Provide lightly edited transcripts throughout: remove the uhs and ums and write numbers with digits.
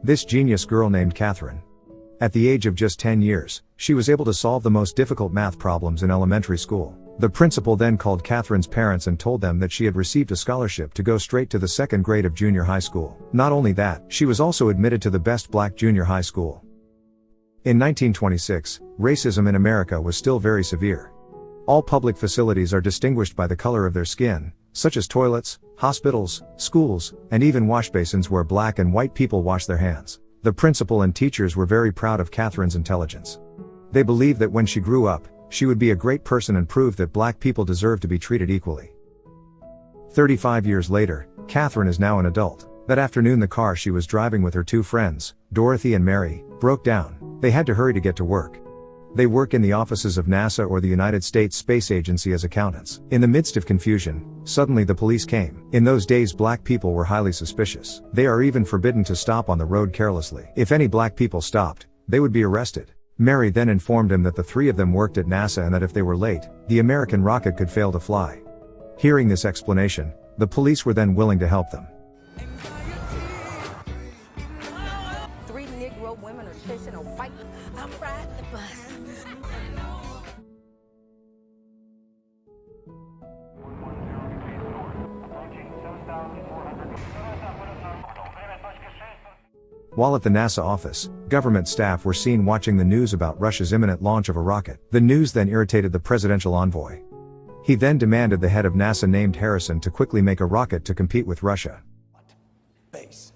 This genius girl named Catherine. At the age of just 10 years, she was able to solve the most difficult math problems in elementary school. The principal then called Catherine's parents and told them that she had received a scholarship to go straight to the second grade of junior high school. Not only that, she was also admitted to the best black junior high school. In 1926, racism in America was still very severe. All public facilities are distinguished by the color of their skin, such as toilets, hospitals, schools, and even washbasins where black and white people wash their hands. The principal and teachers were very proud of Catherine's intelligence. They believed that when she grew up, she would be a great person and prove that black people deserve to be treated equally. 35 years later, Catherine is now an adult. That afternoon the car she was driving with her two friends, Dorothy and Mary, broke down. They had to hurry to get to work. They work in the offices of NASA or the United States Space Agency as accountants. In the midst of confusion, suddenly the police came. In those days black people were highly suspicious. They are even forbidden to stop on the road carelessly. If any black people stopped, they would be arrested. Mary then informed him that the three of them worked at NASA and that if they were late, the American rocket could fail to fly. Hearing this explanation, the police were then willing to help them. 3 Negro women are chasing a white. I'm riding the bus. While at the NASA office, government staff were seen watching the news about Russia's imminent launch of a rocket. The news then irritated the presidential envoy. He then demanded the head of NASA named Harrison to quickly make a rocket to compete with Russia. Base.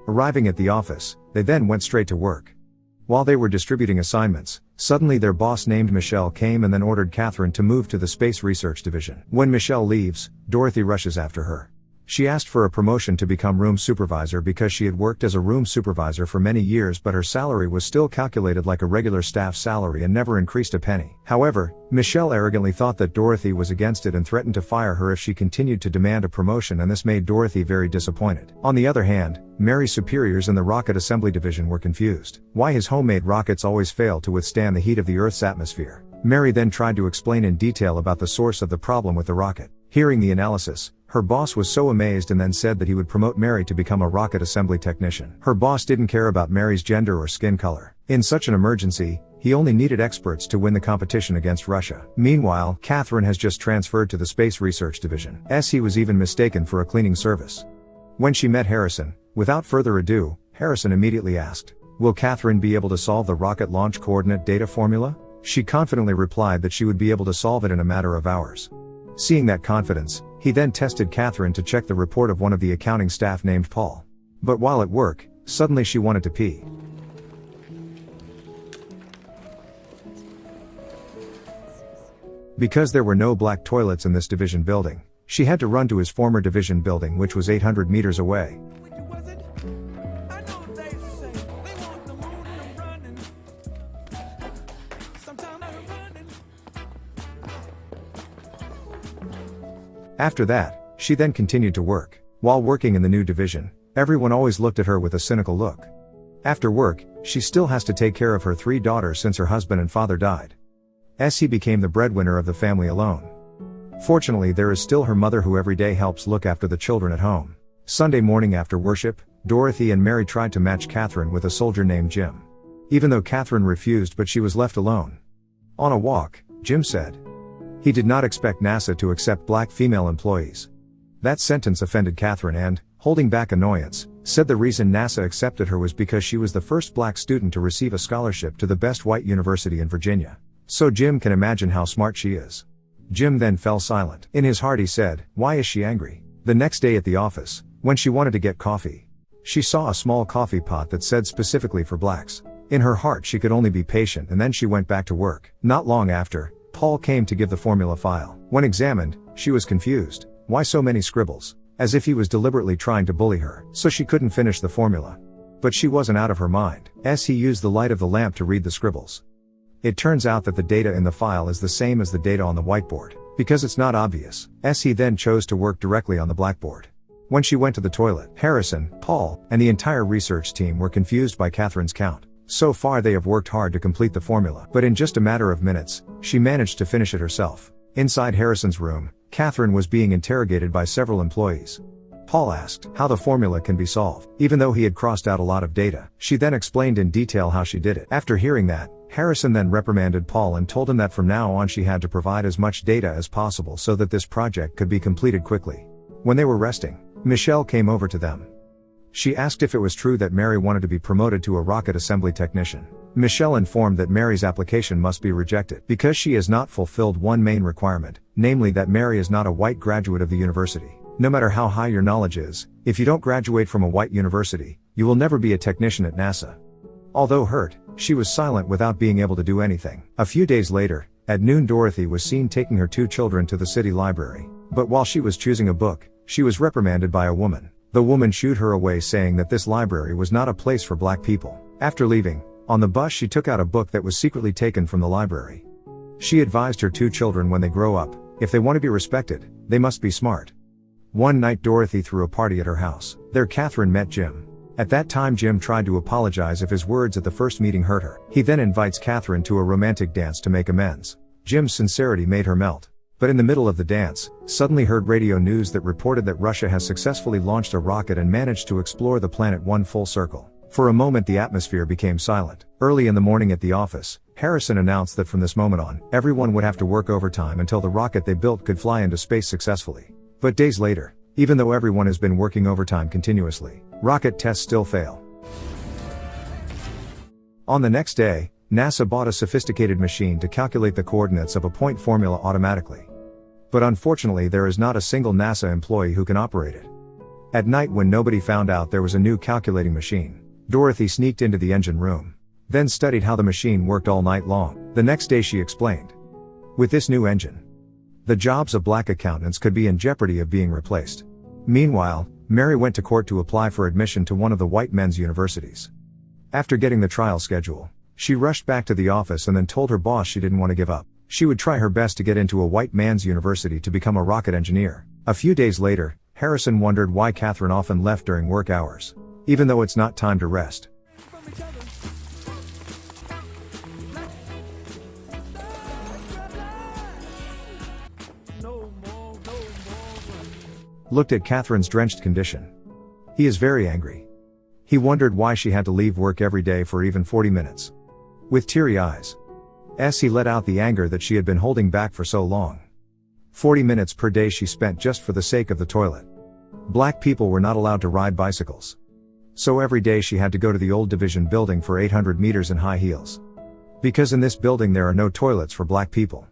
Arriving at the office, they then went straight to work. While they were distributing assignments, suddenly their boss named Michelle came and then ordered Catherine to move to the Space Research Division. When Michelle leaves, Dorothy rushes after her. She asked for a promotion to become room supervisor because she had worked as a room supervisor for many years, but her salary was still calculated like a regular staff salary and never increased a penny. However, Michelle arrogantly thought that Dorothy was against it and threatened to fire her if she continued to demand a promotion, and this made Dorothy very disappointed. On the other hand, Mary's superiors in the rocket assembly division were confused. Why his homemade rockets always fail to withstand the heat of the Earth's atmosphere. Mary then tried to explain in detail about the source of the problem with the rocket. Hearing the analysis, her boss was so amazed and then said that he would promote Mary to become a rocket assembly technician. Her boss didn't care about Mary's gender or skin color. In such an emergency, he only needed experts to win the competition against Russia. Meanwhile, Catherine has just transferred to the Space Research Division. He was even mistaken for a cleaning service. When she met Harrison, without further ado, Harrison immediately asked, "Will Catherine be able to solve the rocket launch coordinate data formula?" She confidently replied that she would be able to solve it in a matter of hours. Seeing that confidence, he then tested Catherine to check the report of one of the accounting staff named Paul. But while at work, suddenly she wanted to pee. Because there were no black toilets in this division building, she had to run to his former division building, which was 800 meters away. After that, she then continued to work. While working in the new division, everyone always looked at her with a cynical look. After work, she still has to take care of her 3 daughters since her husband and father died. He became the breadwinner of the family alone. Fortunately, there is still her mother who every day helps look after the children at home. Sunday morning after worship, Dorothy and Mary tried to match Catherine with a soldier named Jim. Even though Catherine refused, but she was left alone. On a walk, Jim said he did not expect NASA to accept black female employees. That sentence offended Catherine and, holding back annoyance, said the reason NASA accepted her was because she was the first black student to receive a scholarship to the best white university in Virginia. So Jim can imagine how smart she is. Jim then fell silent. In his heart he said, "Why is she angry?" The next day at the office, when she wanted to get coffee, she saw a small coffee pot that said specifically for blacks. In her heart she could only be patient, and then she went back to work. Not long after, Paul came to give the formula file. When examined, she was confused. Why so many scribbles? As if he was deliberately trying to bully her, so she couldn't finish the formula. But she wasn't out of her mind, as he used the light of the lamp to read the scribbles. It turns out that the data in the file is the same as the data on the whiteboard, because it's not obvious. He then chose to work directly on the blackboard. When she went to the toilet, Harrison, Paul, and the entire research team were confused by Catherine's count. So far they have worked hard to complete the formula, but in just a matter of minutes, she managed to finish it herself. Inside Harrison's room, Catherine was being interrogated by several employees. Paul asked how the formula can be solved, even though he had crossed out a lot of data. She then explained in detail how she did it. After hearing that, Harrison then reprimanded Paul and told him that from now on she had to provide as much data as possible so that this project could be completed quickly. When they were resting, Michelle came over to them. She asked if it was true that Mary wanted to be promoted to a rocket assembly technician. Michelle informed that Mary's application must be rejected because she has not fulfilled one main requirement, namely that Mary is not a white graduate of the university. No matter how high your knowledge is, if you don't graduate from a white university, you will never be a technician at NASA. Although hurt, she was silent without being able to do anything. A few days later, at noon Dorothy was seen taking her 2 children to the city library. But while she was choosing a book, she was reprimanded by a woman. The woman shooed her away saying that this library was not a place for black people. After leaving, on the bus she took out a book that was secretly taken from the library. She advised her 2 children when they grow up, if they want to be respected, they must be smart. One night Dorothy threw a party at her house. There Catherine met Jim. At that time Jim tried to apologize if his words at the first meeting hurt her. He then invites Catherine to a romantic dance to make amends. Jim's sincerity made her melt. But in the middle of the dance, suddenly heard radio news that reported that Russia has successfully launched a rocket and managed to explore the planet one full circle. For a moment the atmosphere became silent. Early in the morning at the office, Harrison announced that from this moment on, everyone would have to work overtime until the rocket they built could fly into space successfully. But days later, even though everyone has been working overtime continuously, rocket tests still fail. On the next day, NASA bought a sophisticated machine to calculate the coordinates of a point formula automatically. But unfortunately there is not a single NASA employee who can operate it. At night when nobody found out there was a new calculating machine, Dorothy sneaked into the engine room, then studied how the machine worked all night long. The next day she explained, with this new engine, the jobs of black accountants could be in jeopardy of being replaced. Meanwhile, Mary went to court to apply for admission to one of the white men's universities. After getting the trial schedule, she rushed back to the office and then told her boss she didn't want to give up. She would try her best to get into a white man's university to become a rocket engineer. A few days later, Harrison wondered why Catherine often left during work hours, even though it's not time to rest. Looked at Catherine's drenched condition. He is very angry. He wondered why she had to leave work every day for even 40 minutes. With teary eyes, he let out the anger that she had been holding back for so long. 40 minutes per day she spent just for the sake of the toilet. Black people were not allowed to ride bicycles. So every day she had to go to the old division building for 800 meters in high heels. Because in this building there are no toilets for black people.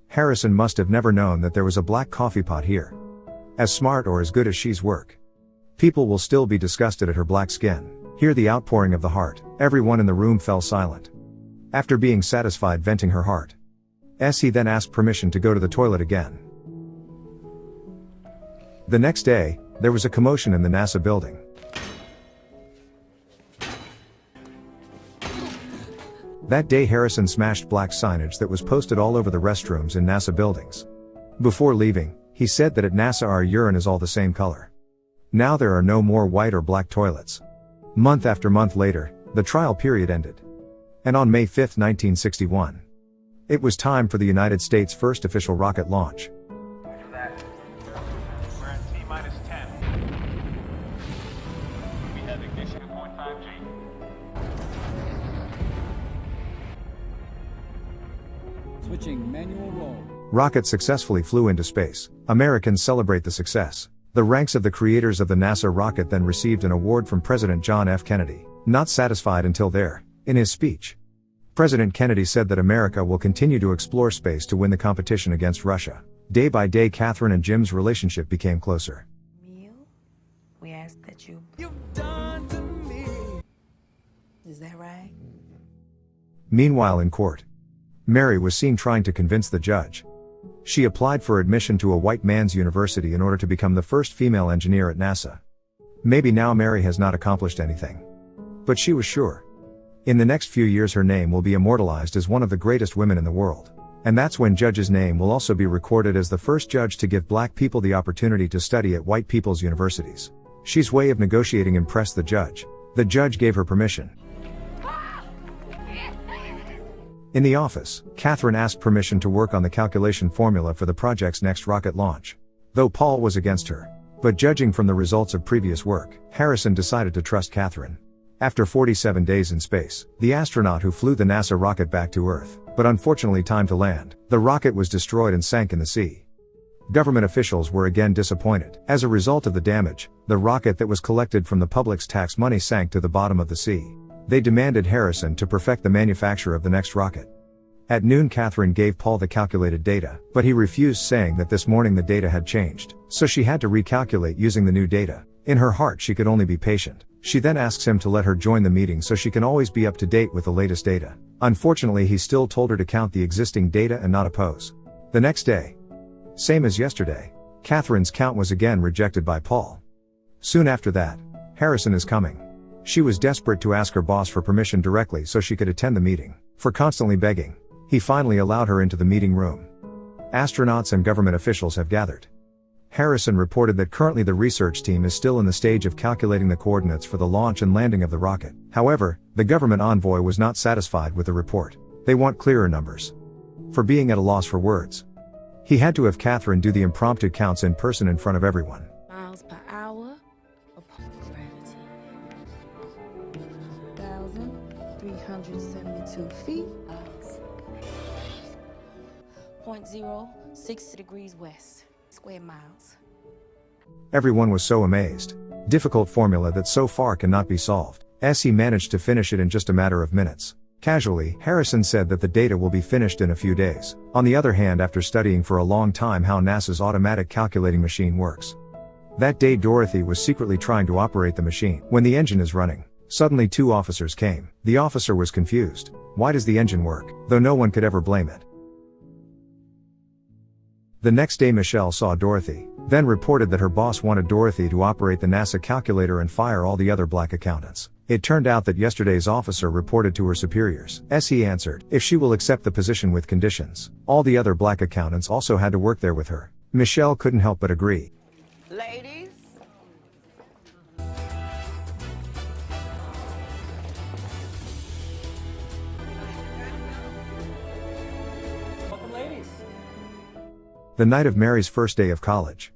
Harrison must have never known that there was a black coffee pot here. As smart or as good as she's work, people will still be disgusted at her black skin. Hear the outpouring of the heart. Everyone in the room fell silent. After being satisfied venting her heart, he then asked permission to go to the toilet again. The next day, there was a commotion in the NASA building. That day Harrison smashed black signage that was posted all over the restrooms in NASA buildings. Before leaving, he said that at NASA our urine is all the same color. Now there are no more white or black toilets. Month after month later, the trial period ended. And on May 5, 1961, it was time for the United States' first official rocket launch. After that, we're at T-minus 10. We have ignition at 0.5 G. Switching manual roll. Rocket successfully flew into space. Americans celebrate the success. The ranks of the creators of the NASA rocket then received an award from President John F. Kennedy. Not satisfied until there, in his speech, President Kennedy said that America will continue to explore space to win the competition against Russia. Day by day Catherine and Jim's relationship became closer. Meal? We ask that you've Done to me. Is that right? Meanwhile in court, Mary was seen trying to convince the judge. She applied for admission to a white man's university in order to become the first female engineer at NASA. Maybe now Mary has not accomplished anything, but she was sure. In the next few years her name will be immortalized as one of the greatest women in the world. And that's when Judge's name will also be recorded as the first judge to give black people the opportunity to study at white people's universities. She's way of negotiating impressed the judge. The judge gave her permission. In the office, Catherine asked permission to work on the calculation formula for the project's next rocket launch. Though Paul was against her, But judging from the results of previous work, Harrison decided to trust Catherine. After 47 days in space, the astronaut who flew the NASA rocket back to Earth, but unfortunately timed to land, the rocket was destroyed and sank in the sea. Government officials were again disappointed. As a result of the damage, the rocket that was collected from the public's tax money sank to the bottom of the sea. They demanded Harrison to perfect the manufacture of the next rocket. At noon, Catherine gave Paul the calculated data, but he refused, saying that this morning the data had changed, so she had to recalculate using the new data. In her heart, she could only be patient. She then asks him to let her join the meeting so she can always be up to date with the latest data. Unfortunately, he still told her to count the existing data and not oppose. The next day, same as yesterday, Catherine's count was again rejected by Paul. Soon after that, Harrison is coming. She was desperate to ask her boss for permission directly so she could attend the meeting. For constantly begging, he finally allowed her into the meeting room. Astronauts and government officials have gathered. Harrison reported that currently the research team is still in the stage of calculating the coordinates for the launch and landing of the rocket. However, the government envoy was not satisfied with the report. They want clearer numbers. For being at a loss for words, he had to have Catherine do the impromptu counts in person in front of everyone. Miles per hour upon gravity. 1,372 feet. 0.06 degrees west. Square miles. Everyone was so amazed. Difficult formula that so far cannot be solved. He managed to finish it in just a matter of minutes. Casually, Harrison said that the data will be finished in a few days. On the other hand, after studying for a long time how NASA's automatic calculating machine works. That day Dorothy was secretly trying to operate the machine. When the engine is running, suddenly two officers came. The officer was confused. Why does the engine work? Though no one could ever blame it. The next day Michelle saw Dorothy, then reported that her boss wanted Dorothy to operate the NASA calculator and fire all the other black accountants. It turned out that yesterday's officer reported to her superiors. He answered, if she will accept the position with conditions. All the other black accountants also had to work there with her. Michelle couldn't help but agree. Ladies. Welcome, ladies. The night of Mary's first day of college.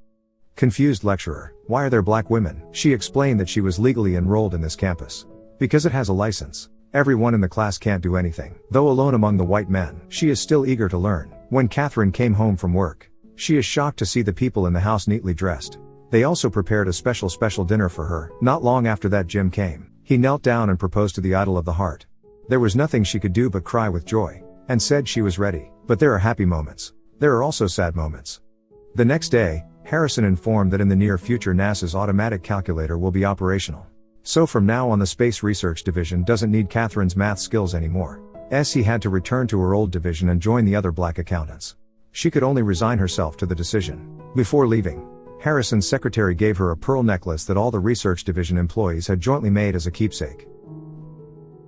Confused lecturer, why are there black women? She explained that she was legally enrolled in this campus. Because it has a license. Everyone in the class can't do anything. Though alone among the white men, she is still eager to learn. When Catherine came home from work, she is shocked to see the people in the house neatly dressed. They also prepared a special dinner for her. Not long after that, Jim came. He knelt down and proposed to the idol of the heart. There was nothing she could do but cry with joy, and said she was ready. But there are happy moments. There are also sad moments. The next day, Harrison informed that in the near future NASA's automatic calculator will be operational. So from now on the Space Research Division doesn't need Catherine's math skills anymore. He had to return to her old division and join the other black accountants. She could only resign herself to the decision. Before leaving, Harrison's secretary gave her a pearl necklace that all the Research Division employees had jointly made as a keepsake.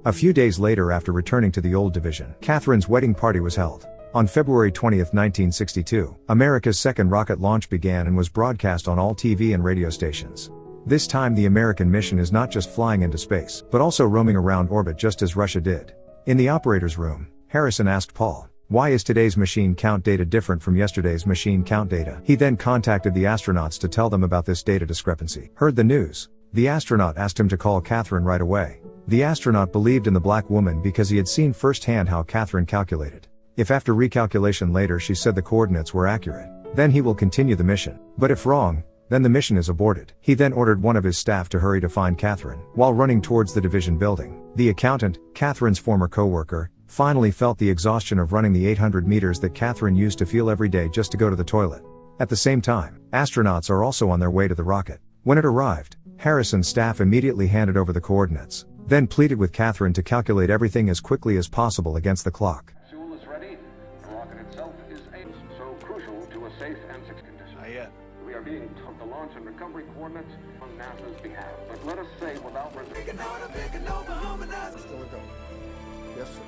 A few days later, after returning to the old division, Catherine's wedding party was held. On February 20, 1962, America's second rocket launch began and was broadcast on all TV and radio stations. This time the American mission is not just flying into space, but also roaming around orbit just as Russia did. In the operator's room, Harrison asked Paul, why is today's machine count data different from yesterday's machine count data? He then contacted the astronauts to tell them about this data discrepancy. Heard the news. The astronaut asked him to call Catherine right away. The astronaut believed in the black woman because he had seen firsthand how Catherine calculated. If after recalculation later she said the coordinates were accurate, then he will continue the mission. But if wrong, then the mission is aborted. He then ordered one of his staff to hurry to find Catherine. While running towards the division building, the accountant, Catherine's former co-worker, finally felt the exhaustion of running the 800 meters that Catherine used to feel every day just to go to the toilet. At the same time, astronauts are also on their way to the rocket. When it arrived, Harrison's staff immediately handed over the coordinates, then pleaded with Catherine to calculate everything as quickly as possible against the clock. To a safe and secure condition. Not yet. We are being told the launch and recovery coordinates on NASA's behalf. But let us say without reservation. Still a go. Yes, sir.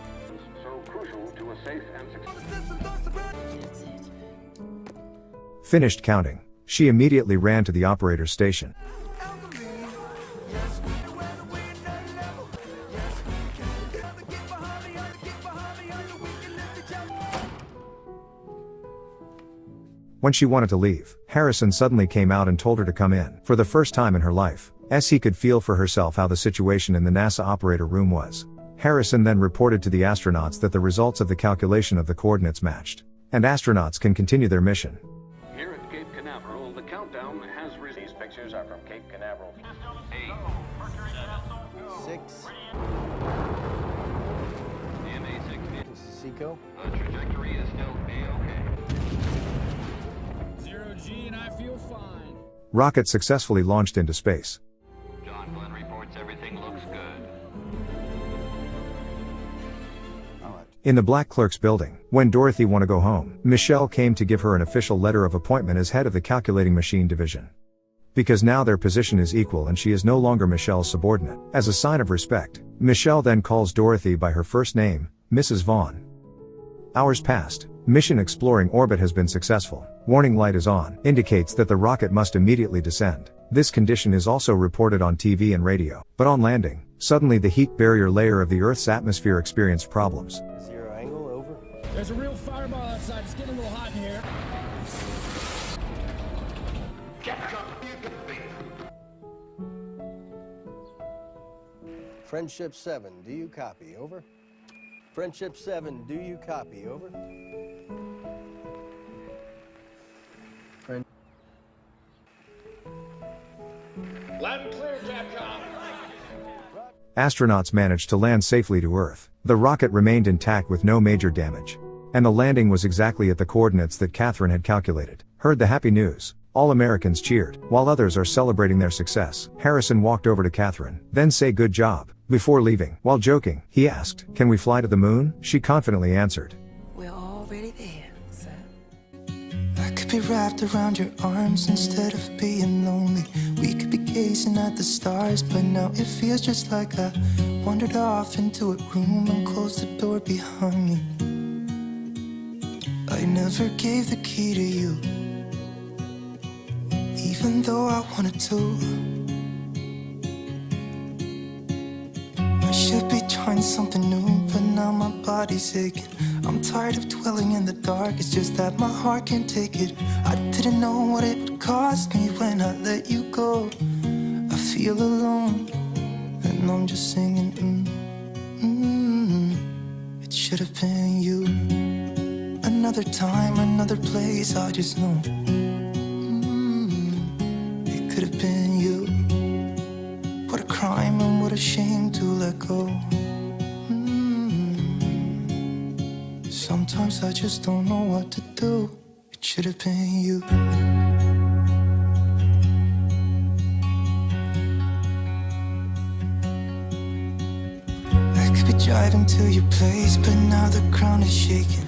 So crucial to a safe and secure. That's it. Finished counting, she immediately ran to the operator's station. When she wanted to leave, Harrison suddenly came out and told her to come in. For the first time in her life, he could feel for herself how the situation in the NASA operator room was. Harrison then reported to the astronauts that the results of the calculation of the coordinates matched, and astronauts can continue their mission. Here at Cape Canaveral, the countdown has reached. These pictures are from Cape Canaveral. 6. This is Seco. Trajectory is still A-OK. 0G and I feel fine. Rocket successfully launched into space. John Glenn reports everything looks good. All right. In the Black Clerk's building, when Dorothy wanted to go home, Michelle came to give her an official letter of appointment as head of the calculating machine division. Because now their position is equal and she is no longer Michelle's subordinate. As a sign of respect, Michelle then calls Dorothy by her first name, Mrs. Vaughn. Hours passed. Mission exploring orbit has been successful. Warning light is on, indicates that the rocket must immediately descend. This condition is also reported on TV and radio. But on landing, suddenly the heat barrier layer of the Earth's atmosphere experienced problems. 0 angle, over. There's a real fireball outside. It's getting a little hot in here. Friendship 7, do you copy? Over. Friendship 7, do you copy? Over. Friend. Loud and clear, Capcom. Astronauts managed to land safely to Earth. The rocket remained intact with no major damage. And the landing was exactly at the coordinates that Catherine had calculated. Heard the happy news. All Americans cheered, while others are celebrating their success. Harrison walked over to Catherine, then say good job. Before leaving, while joking, he asked, can we fly to the moon? She confidently answered, We're already there, sir. I could be wrapped around your arms instead of being lonely. We could be gazing at the stars, but now it feels just like I wandered off into a room and closed the door behind me. I never gave the key to you, even though I wanted to. I should be trying something new, but now my body's aching. I'm tired of dwelling in the dark, it's just that my heart can't take it. I didn't know what it would cost me when I let you go. I feel alone, and I'm just singing, It should have been you. Another time, another place, I just know. It could have been you. What a crime and what a shame to let go. Sometimes I just don't know what to do. It should have been you. I could be driving to your place, but now the ground is shaking.